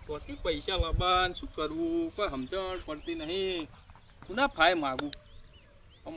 પોતી પૈસા લાવવા શું કરવું કોઈ સમજણ પડતી નહીં. કોના ફાય માગું?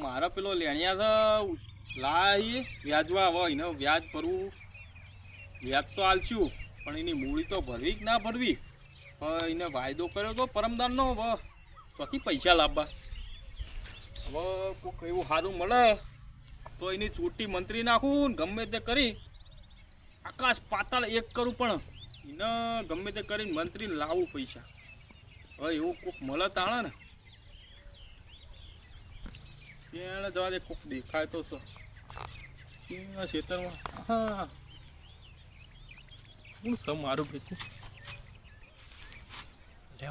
મારા પેલો લેણિયા છે લાવીએ વ્યાજવા આવે એને વ્યાજ ભરવું. વ્યાજ તો આલશું પણ એની મૂડી તો ભરવી કે ના ભરવી. એને વાયદો કર્યો તો પરમદાનનો. હવે ચોથી પૈસા લાવવા. હવે કોઈક એવું સારું મળે તો એની ચોટી મંત્રી નાખું ને ગમે તે કરી આકાશ પાતાળ એક કરું, પણ એને ગમે તે કરીને મંત્રી લાવવું પૈસા. હવે એવું કોઈક મળે તાણે ને એને જવા દે. કોઈક દેખાય તો છે ખેતરમાં. હા શું છે મારું ભેગું?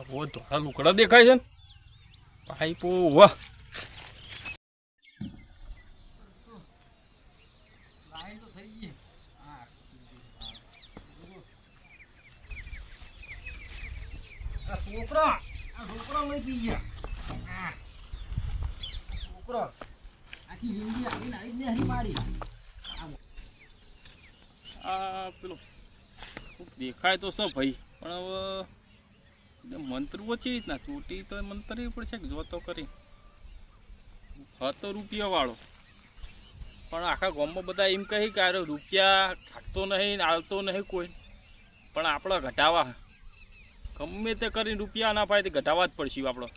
વો ધોળા લુકડા દેખાય છે ને પાઇપો. વાહ છોકરા લઈ પી ગયા. છોકરો આખી જિંદગી આવીને આવીને હરી મારી. આ પેલો દેખાય તો છે ભાઈ, પણ હવે મંત્રી ઓછી રીતના ચોટી તો મંત્રી પડશે કે જોતો કરી. હતો રૂપિયા વાળો, પણ આખા ગામમાં બધા એમ કહી કે અરે રૂપિયા ખાતો નહીં આવતો નહીં કોઈ, પણ આપણે ઘટાવા ગમે તે કરીને રૂપિયા ના પાય તે ઘટાવા જ પડશે. આપણો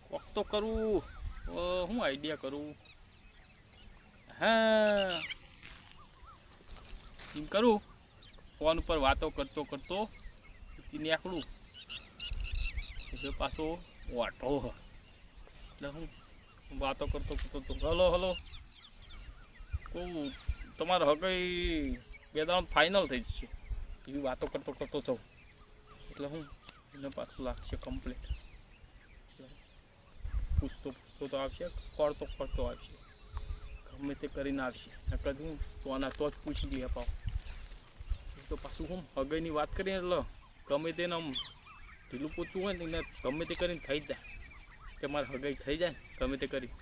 કોક તો કરવું. શું આઈડિયા કરું? હા એમ કરું, ફોન ઉપર વાતો કરતો કરતો નીકળું એટલે પાછો વાટો. એટલે હું વાતો કરતો કરતો હલો હલો કહું તમારે હગઈ બે દાણ ફાઇનલ થઈ જશે એવી વાતો કરતો કરતો જાઉં. એટલે હું એને પાછું લાગશે કમ્પ્લીટ. પૂછતો પૂછતો તો આવશે, ખોળતો ખોળતો આવશે, ગમે તે કરીને આવશે. કદું તો આના તો જ પૂછી દઈએ પાવ તો પાછું હું હગઈની વાત કરીને એટલે ગમે તેને આમ ઢીલું પૂછવું હોય ને એને ગમે તે કરીને થઈ જ જાય કે મારે હગઈ થઈ જાય ગમે તે કરી.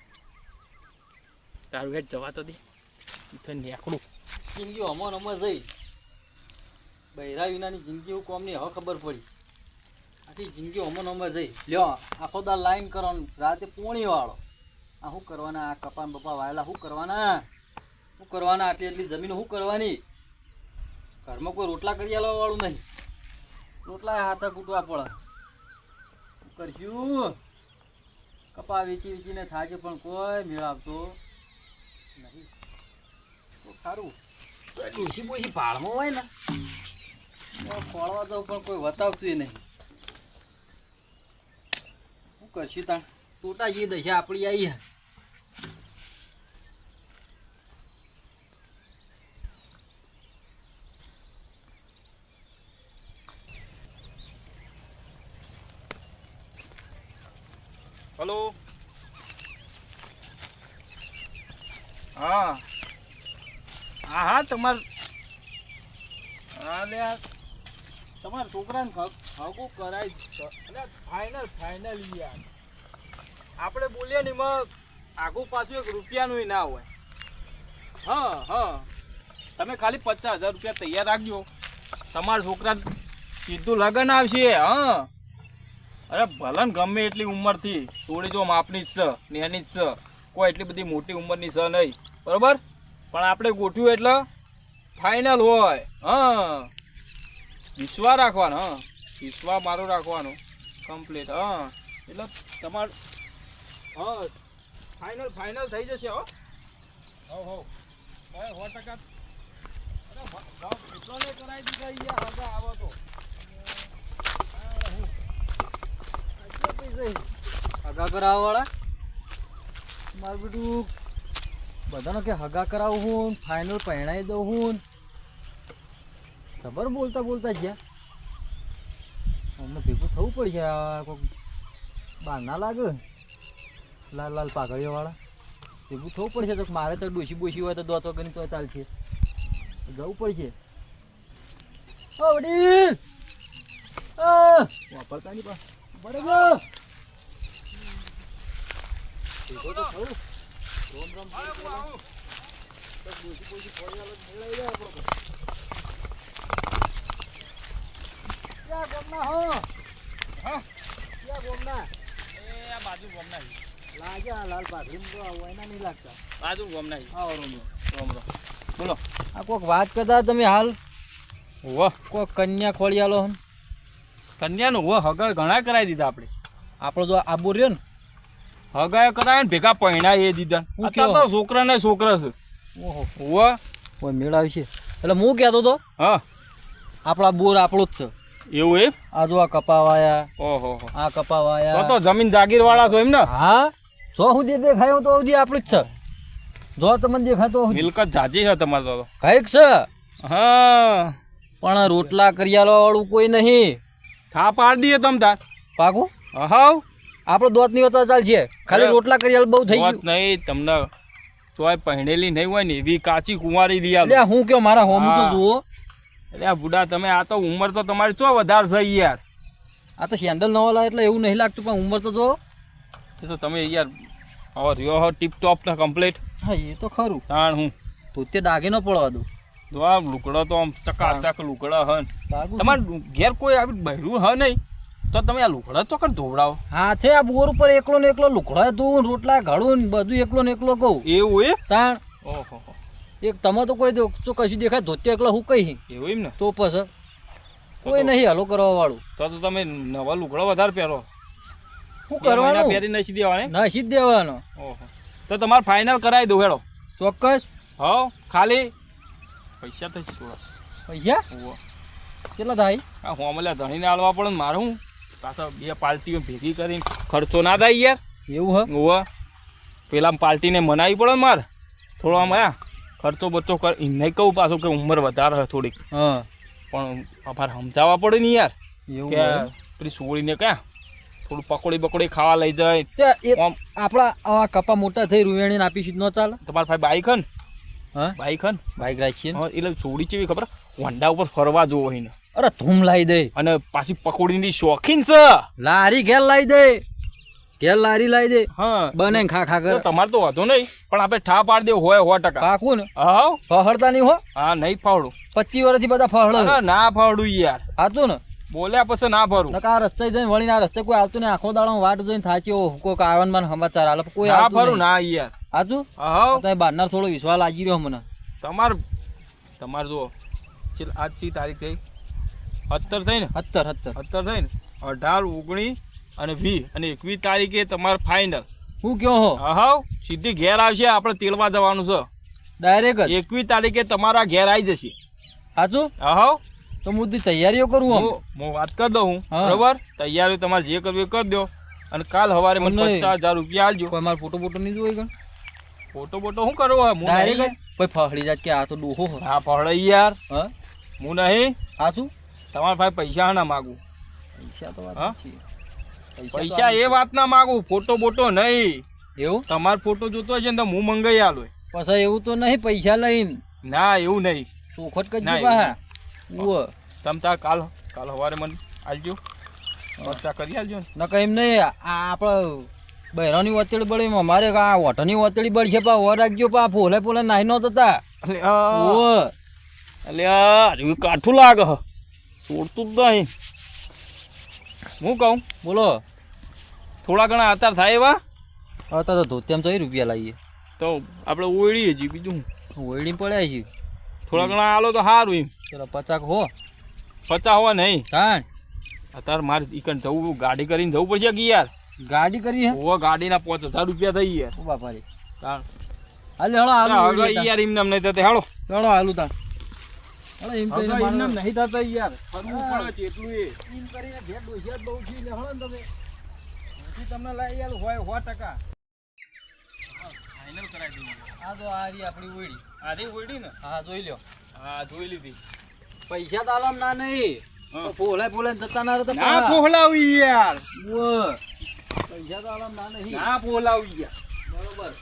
તારું હેઠ જવા તો દે ઇથે નેકડું. જિંદગી અમર અમર જઈ બૈરા વિનાની જિંદગી હું કોમની હવે ખબર પડી. આખી જિંદગી અમર અમર જઈ લ્યો આખો દા લાઈન કરવાનું રાતે પોણી વાળો. આ શું કરવાના? આ કપાન બપા વાયેલા શું કરવાના? શું કરવાના? આટલી એટલી જમીન શું કરવાની? ઘરમાં કોઈ રોટલા કરી આલવા વાળું નહીં. રોટલા હાથે કૂટવા પડે. શું કરશું? કપા વેચી વેચીને થાય છે પણ કોઈ મેળ આવતો નહીં. તો સારું ડોસી બોસી ભાળમાં હોય ને ખોળવા દઉં પણ કોઈ વતાવતું નહીં. શું કરશું તાણ? ટોટા જે દશા આપણી આવી. હલો હા હા હા તમારે તમારા છોકરાને હગું કરાય એટલે ફાઇનલ યાર. આપણે બોલીએ ને એમાં આગું પાછું એક રૂપિયાનું ના હોય. હા હા તમે ખાલી 50,000 રૂપિયા તૈયાર રાખજો. તમારા છોકરાને સીધું લગ્ન આવશે. હા અરે ભલે ને ગમે એટલી ઉંમરથી થોડી જો માપની જ છે, નેની જ છે, કોઈ એટલી બધી મોટી ઉંમરની છે નહીં, બરાબર? પણ આપણે ગોઠવ્યું એટલે ફાઇનલ હોય. હા વિશ્વાસ રાખવાનો. હા વિશ્વાસ મારો રાખવાનો કમ્પ્લીટ. હા એટલે તમારે હા ફાઇનલ થઈ જશે. હો હો 100%. અરે એટલો ને કરાવી દીધા યાર. હગા આવો તો હગા કરાવવા વાળા મારું બધું બધાનો કે હગા કરાવું હું ફાઇનલ પહેણાવી દઉં હું. ખબર બોલતા બોલતા ગયા અમને ભેગું થવું પડશે. કોઈ બહાર ના લાગે લાલ લાલ પાઘડીઓ વાળા ભેગું થવું પડશે. તો મારે તો ડોસી બોસી હોય તો દોતો કરીને તો ચાલશે, જવું પડશે. ઓ વડીલ વાપરતા નહીં પણ બડે ગયો ભેગો તો થયું રોમ રોમ તો બોજી બોજી ફોડી મેળાઈ જાય આપણો ક્યાં ગમના હો હા ક્યાં ગમના એ આ બાજુ ગોમના લાગે આ લાલ પાઘડી તો એના નહીં લાગતા બાજુ ગોમના આવો રોમ રોમ રોમ બોલો આ કોક વાત કરતા તમે હાલ વાહ કોક કન્યા ખોળિયાલો હન કન્યાનું હો હગા ઘણા કરાવી દીધા આપણે આપણો તો આબુ રહ્યો ને હગાય કરાય ને ભેગા પૈણા એ દીધા હું અત્યારે કયો? તો છોકરા ને છોકરા છે ઓહો વાહ કોઈ મેળાવી છે એટલે હું કહેતો તો હા આપણા બોર આપણો જ છે એવું એમ આ જો આ કપાવાયા ઓહો આ કપાવાયા તો જમીન જાગીર વાળા છો એમ ને હા જો સુધી દેખાયો તો સુધી આપણું જ છે જો તમને દેખાતો સુધી. મિલકત જાજી છે તમારે તો કઈક છે હા પણ રોટલા કરિયાલો વાળું કોઈ નહીં થા પાડી દઈએ તમ તાર પાકું હાવ આપણો દોત ની તો ચાલશે ખાલી અરે, રોટલા કરિયાલ બહુ થઈ વાત ગયું નહીં તમને તોય પહેણેલી નહીં હોય ને એવી કાચી કુંવારી દી એટલે હું કયો મારા હોમ તો હા. જુઓ એટલે આ બુડા તમે આ તો ઉંમર તો તમારી ચો વધારે છે યાર આ તો સેન્ડલ નવો લાવે એટલે એવું નહીં લાગતું પણ ઉંમર તો જો એ તો તમે યાર હવે રહ્યો હો ટીપ ટોપ ને કમ્પ્લીટ હા એ તો ખરું તાણ હું તો તે ડાગે ન પડવા દઉં તો આ લુકડો તો આમ ચકાચક લુકડા હન પાકું તમારે ઘેર કોઈ આવી બહેરું હ નહીં તો તમે આ લુકડા ચોકન ધોવડાવો હાથે આ બોર ઉપર એકલો ને એકલો લુકડા તું રોટલા ઘાડું ને બધું એકલો ને એકલો કહું એવું એ તાણ ઓહો એક તમે તો કોઈ તો કશું દેખાય ધોતી એકલો હું કઈ એવું એમ ને તો પછી કોઈ નહીં હાલો કરવા વાળું તો તમે નવા લુકડા વધારે પહેરો શું બે મહિના કરવાનું પહેરી નથી દેવાને ના સીધ દેવાનો ઓહો તો તમારે ફાઇનલ કરાવી દો હેડો ચોક્કસ હો ખાલી પૈસા થશે થોડા પૈસા ઓહો કેટલા થાય આ હોમલે ધણીને આલવા પડે ને મારે હું પાછા બે પાર્ટીઓ ભેગી કરીને ખર્ચો ના થાય યાર એવું હ ઓવા પેલા પાર્ટીને મનાવી પડે ને મારે થોડો આમ આ ખર્ચો બચ્ચો કર એમને કહું પાછું કે ઉંમર વધારે છે થોડીક હા પણ અમારે સમજાવવા પડે ને યાર એવું કે હે? પેલી સોળીને ક્યાં થોડું પકોડી બકોડી ખાવા લઈ જાય તે એ આમ આપણા આવા કપા મોટા થઈ રૂવેણીને આપીશું ન ચાલે તમારા ભાઈ બાઈક હન હા બાઈક હન બાઈક રાખીએ ને. હા એટલે સોળી ચેવી ખબર હોન્ડા ઉપર ફરવા જોવો એને અરે ધૂમ લાવી દે અને પાછી પકોડીની શોખીન છે લારી ઘેર લાવી દે ઘેર લારી લાવી દે હા બને ખા ખા તો કર તમારે તો વાંધો નહીં પણ આપણે ઠા પાડી દેવું હોય 100%. પાકું ને હા ફહડતા નહીં હો હા નહીં ફાવડું 25 વર્ષથી બધા ફહડ અરે ના ફાવડું યાર સાચું ને બોલ્યા પછી ના ફરું નકા આ રસ્તે જઈને વળીને આ રસ્તે કોઈ આવતું નહીં આખો દાડો વાટ જોઈને થાચી કોઈક આવન માં સમાચાર હાલે કોઈ ના આવતું ફરું નહીં. ના યાર સાચું હા તમે બહારના થોડો વિશ્વાસ લાગી રહ્યો મને તમારે જો આજ ચી તારીખ થઈ 17 થઈ ને 17 17 થઈ ને 18 19 અને 20 અને 21 તારીખે તમારે ફાઇનલ હું કયો હો હા સીધી ઘેર આવશે આપણે તેલવા જવાનું છે ડાયરેક્ટ જ 21 તારીખે તમારા ઘેર આવી જશે સાચું હા તો હું બધી તૈયારીઓ કરું આમ હું વાત કરી દઉં હું હા. બરોબર તૈયારી તમારે જે કરવી એ કરી દો અને કાલ સવારે મને નહીં. 50,000 રૂપિયા આલજો કોઈ મારો ફોટો બોટો નહીં જોઈ ગયો ફોટો બોટો શું કરવો હું નહીં ડાયરેક્ટ કોઈ ફહડી જાય કે આ તો ડોહો હો હા પહોળે યાર હા હું નહીં સાચું તમારા ભાઈ પૈસા ના માગું પૈસા તો હા? વાત છે પૈસા એ વાત ના માગું ફોટો બોટો નહીં એવું તમારો ફોટો જોતો હશે ને તો હું મંગાઈ આલું પછી એવું તો નહીં પૈસા લઈને ના એવું નહીં ચોખટ કરજો ના, પાહા ઉવ્વ. તમ તાર કાલ સવારે મને આલજો ખર્ચા કરી આલજો ને નકર એમ નહીં આ આપણે બહેરાની વતેડી બળી અમારે આ ઓઠની વતેડી બળી છે પા ઓર રાખજો પા ફોલે ફોલે નાહી નો થતા ઉવ્વ. એટલે હજુ કાઠું લાગે હ. છોડતું જ નહીં હું કહું બોલો થોડા ઘણા અત્યારે થાય એવા અત્યારે તો ધોતિયામાં તો રૂપિયા લાવીએ તો આપણે ઓળીએ છીએ બીજું શું ઓયડી પડ્યા છે થોડા ઘણા આલો તો સારું એમ ચલો 50 હો 50 હોવા નહીં કાણ અત્યારે મારે ઈકન જવું ગાડી કરીને જવું પડશે કે યાર ગાડી કરી હે ઓવા ગાડીના 5,000 રૂપિયા થઈ યાર ઓ બાપા રે તાણ. હાલે હળો હાલો હવે યાર એમ નામ નહીં થતા હાલો હળો હાલું તા હળો એમ કરીને હવે એમ નામ માનો નહીં થતા યાર ફરવું પડે છે એટલું એ એમ કરીને ઘેર ડોસિયા બહુ થી ને હળો ને તમે હજી તમને લઈ આલું હોય 100%. ફાઇનલ કરાવી દઈએ આ તો આ રી આપણી ઓયડી આધી ઓળી ને હા જોઈ લ્યો હા જોઈ લીધી પૈસા તો આલમ ના નહીં હા. તો ફોલાય ફોલાય જતા ના રહે તો ના પોહલાવી યાર ઉવ્વ. પૈસા તો આલમ ના નહીં ના પોહલાવી યાર બરોબર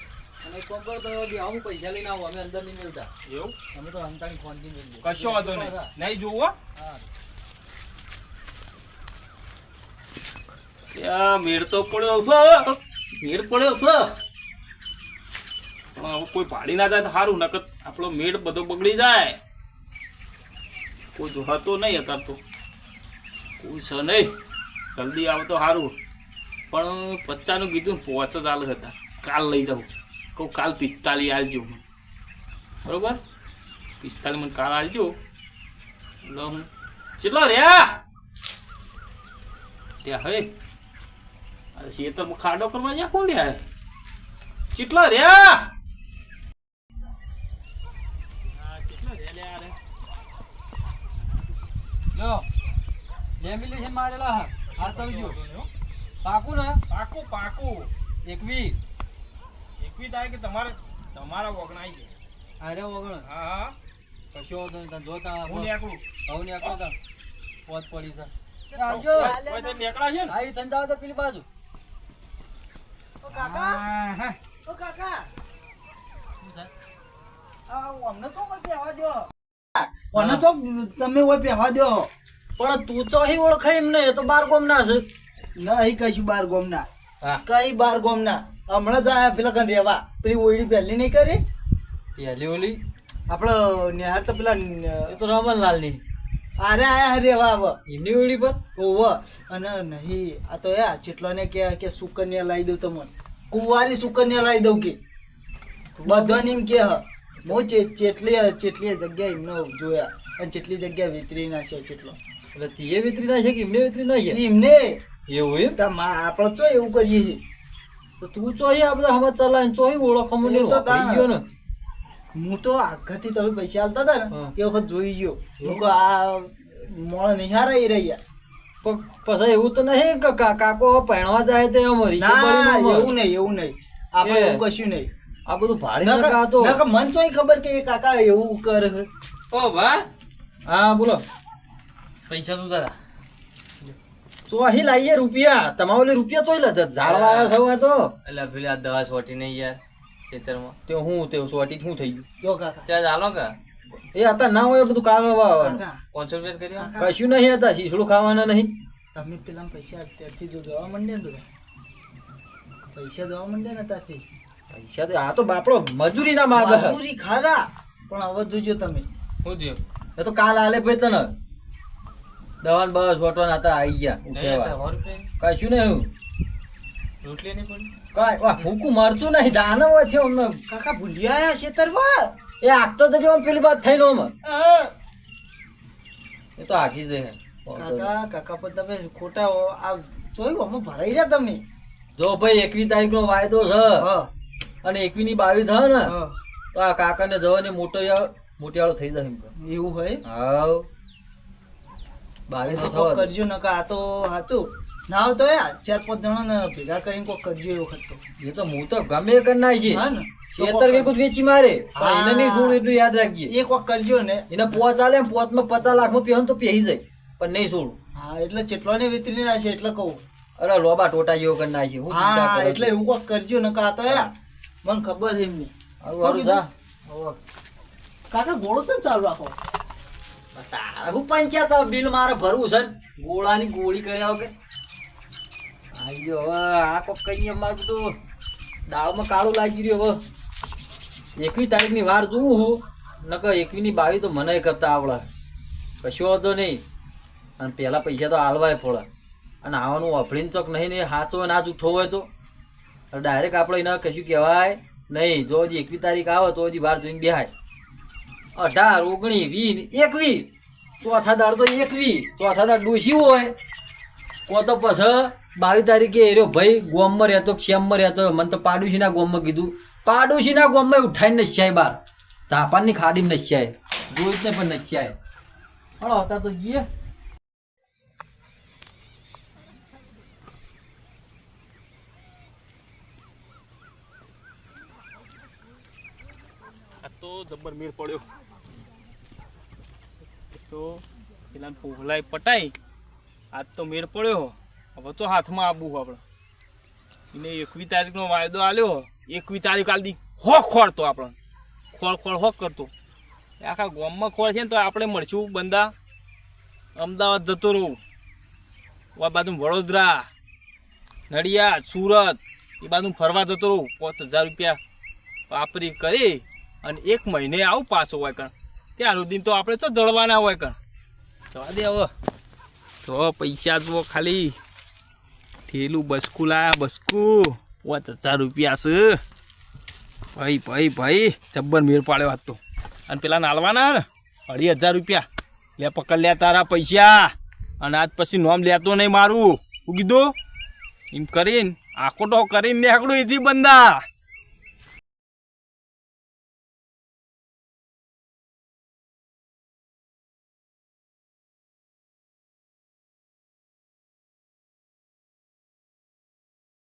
અને એક કામ કરો તો બે હું પૈસા લઈને આવું, અમે અંદર નહીં મેળતા. એવું અમે તો અંતાની ફોનથી મેળવીએ. કશો વાંધો નહીં. નહીં જોવો હા. ત્યાં મેળ તો પડ્યો છે, મેળ પડ્યો છે, પણ હવે કોઈ ભાડી ના જાય તો સારું, નકર આપણો મેળ બધો બગડી જાય. કોઈ જોવાતો નહીં અત્યારે તો, કોઈ છે નહીં, જલ્દી આવે તો સારું. પણ 50 નું કીધું ને 5 ચાલે હતા, કાલ લઈ જાઉં કહું, કાલ 45 આલજો બરોબર. 45 મને કાલ આલજો એટલે હું કેટલો રહ્યા ત્યાં હે અરે ખેતરમાં ખાડો કરવા જ્યાં કોણ રહ્યા કેટલા રહ્યા લ્યો, લેમિનેશન મારેલા હા. હાર સમજો. પાકું ને? પાકું પાકું 21. 21 તારીખે તમારા વગણાઈ છે. અરે વગણ. હા હા કશો વાંધો નહીં. તમે જોતા હું નીકળું. હવે નીકળો તા. પોત પડી છે. આવજો. કોઈ તો નીકળા છે ને? હા, ઈ ધંધા તો પેલી બાજુ. હા, હા. શું છે? કોને તો તમે ઓય પહેવા દો. પણ તું ચોહી ઓળખાય એમ નહીં, એ તો બાર ગોમ ના છે. નહીં કશું બાર ગોમના. હા. કઈ બાર ગોમના. હમણાં જ આયા પેલા કન રેવા. પેલી ઓયડી પહેલી નહીં કરી. પેલી ઓલી આપડે નિહાર તો પેલા એ તો રમણલાલ ની આરે આયા રેવા આવ. એમની ઓલી પર ઓવ અને નહીં આ તો યા ચેટલોને કે સુકન્યા લાવી દઉં તમને. કુંવારી સુકન્યા લાવી દઉં કે બધાને એમ કે હું ચેટલી જગ્યા એમને જોયા અને ચેટલી જગ્યા વેતરી નાખ્યા ચેટલો. એટલે તીએ વિતરી ના છે કે એમને વિતરી ના છે? એમને એવું એમ? આપણે તો એવું કરીએ છીએ. તો તું ચોહી આ બધા હમત ચલાવીને ચોહી ઓળખવામાં નહીં એ તો વાપરી ગયો ને. હું તો આગળથી તમે પૈસા આલતા હતા ને હા. એ વખત જોઈ ગયો. હું કહું આ મોણ નિહારા એ રહ્યા. પણ પછી એવું તો નહીં કે કાકો પહેણવા જાય તો એમ રીસે ના બળીને આમ. એવું નહીં આપણે એ. એવું કશું નહીં. આ બધું ભાડી નકા તો. મન તો ખબર કે એ કાકા એવું કરે છે. ઓ વાહ હા બોલો. પૈસા તું તારા ચોહી લાવીએ રૂપિયા. તમારે ઓલી રૂપિયા ચોહી લે ઝાડવા આવ્યા સૌ આ તો. એટલે પેલી આ દવા છોટી નહીં યાર ખેતરમાં તે હું તે સોટી શું થઈ ગયું? જો કાકા ત્યાં ચાલો કે એ હતા ના હોય બધું કામ આવવાનું. કાકા 500 રૂપિયા કરી આવો. કાકા, કશું નહીં હતા, શીશડું ખાવાના નહીં. તમે પેલા પૈસા ત્યારથી જો જવા માંડ્યા ને બધા. પૈસા જવા માંડ્યા ને ત્યારથી પૈસા તો આ તો બાપડો મજૂરી ના માગે. મજૂરી ખાધા પણ હવે જોજો તમે. શું થયું? એ તો કાલ આલે ભાઈ તને દવાન બસ વટવાના હતા આવી ગયા નહીં ઉઠેવા. હતા 100 રૂપિયા કશું નહીં રોટલી નહીં પડી કાંઈ વાહ ભૂકું મરચું નહીં જાને હોય છે અમને. કાકા ભૂલી આયા ખેતરમાં. એ આગતો તો જો પેલી વાત થઈ નો એ તો આખી જ છે. કાકા પણ તમે ખોટા આ જોયું અમે ભરાઈ રહ્યા તમે. જો ભાઈ 21 તારીખનો વાયદો છે હા અને 21 ની 22 થાય ને હા તો આ કાકાને જવાની મોટિયાળો થઈ જાય એમ કહે. એવું હોય. હાવ 22 તો કોક થવા દે. કરજો નકા આ તો સાચું ના હોય તો યાર 4-5 જણાને ભેગા કરીને કોક કરજો એ વખત તો. એ તો હું તો ગમે એ કરી નાખી હા ને તો કોક ખેતર વેકું જ વેચી મારે પણ હા. એને નહીં છોડું એટલું યાદ રાખજે. એ કોક કરજો ને. એને પોચ આલે પોચમાં 50 લાખમાં પહેન તો પહેરી જાય પણ નહીં છોડું. હા એટલે ચેટલોને વિતરી નાખશે એટલે કહું. અરે લોબા ટોટા જેવો કરી નાખી હું ચિંતા હા કરે એટલે એવું કોક કરજો નકા આ તો યાર મને ખબર છે એમની. હારું હારું જા. કાકા ગોળો છે ચાલુ રાખો. તારા હું પંચાયત બિલ મારે ભરવું છે ને. ગોળાની ગોળી કર્યા વગર આઈ ગયો હવે આ કોક કહીએ મારું તો દાળમાં કાળું લાગી રહ્યું. હવે 21 તારીખની વાર જોઉં હું નકર 21 ની 22 તો મને કરતા આવડે કશો હતો નહીં. અને પહેલા પૈસા તો હાલવાય પડે અને આવવાનું અફડીને ચોક નહીં ને સાચો ના જૂઠો હોય તો ડાયરેક્ટ આપણે એને કશું કહેવાય નહીં. જો હજી 21 તારીખ આવે તો હજી વાર જોઈને બેહાય. 18 19 20 21 ચોથા દાડ તો 21 ચોથા દાડ ડોસી હોય કો તો પછી 22 તારીખે એ રહ્યો ભાઈ ગોમમાં રહેતો ક્ષેમમાં રહેતો. મને તો પાડોશીના ગોમમાં કીધું પાડોશીના ગોમમાં ઉઠાઈને નશ્યાય બાર જાપાનની ખાડીમાં નશ્યાય જોઈ જ ને પણ નશ્યાય. હળો હતા તો ગીએ આ તો જબર મેળ પડ્યો. તો પેલા પોહલાય પટાઈ આજ તો મેળ પડ્યો. હવે તો હાથમાં આવવું આપણે એને 21 તારીખનો વાયદો આલ્યો. 21 તારીખ આલી હોક ખોળતો આપણને ખોળ હોક કરતો આખા ગામમાં ખોળ છે ને તો આપણે મળશું બંદા અમદાવાદ જતો રહું આ બાજુ વડોદરા નડિયાદ સુરત એ બાજુ ફરવા જતો રહું 5,000 રૂપિયા વાપરી કરી અને 1 મહિને આવું પાછો હોય કણ ત્યાં સુધી તો આપણે તો જળવાના હોય કણ જવા દે હવે તો પૈસા જુઓ ખાલી થેલું બસકું લાયા બસકું 5,000 રૂપિયા છે ભાઈ જબ્બર મેર પાડ્યો હાથ તો અને પેલા નાલવાના ને 2,500 રૂપિયા લે પકડ લે તારા પૈસા અને આજ પછી નોમ લેતો નહીં મારું હું કીધું એમ કરીને આખો તો કરીને નીકળું એથી બંદા